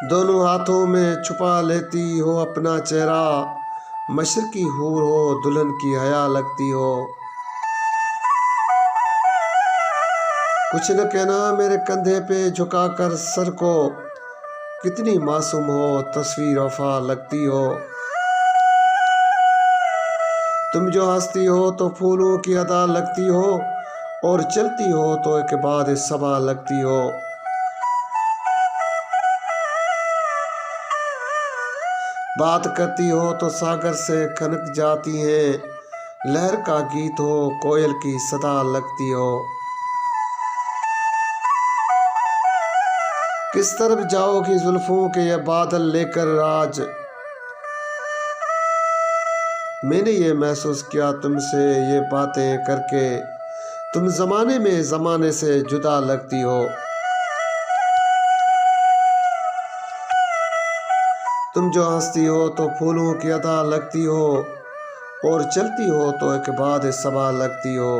दोनों हाथों में छुपा लेती हो अपना चेहरा, मशरकी हूर हो दुल्हन की हया लगती हो। कुछ न कहना मेरे कंधे पे झुका कर सर को, कितनी मासूम हो तस्वीर वफा लगती हो। तुम जो हंसती हो तो फूलों की अदा लगती हो, और चलती हो तो एक बाद सबा लगती हो। बात करती हो तो सागर से खनक जाती है, लहर का गीत हो कोयल की सदा लगती हो। किस तरफ जाओगी जुल्फों के ये बादल लेकर आज, मैंने ये महसूस किया तुमसे ये बातें करके, तुम जमाने में जमाने से जुदा लगती हो। तुम जो हंसती हो तो फूलों की अदा लगती हो, और चलती हो तो एक बाद सबा लगती हो।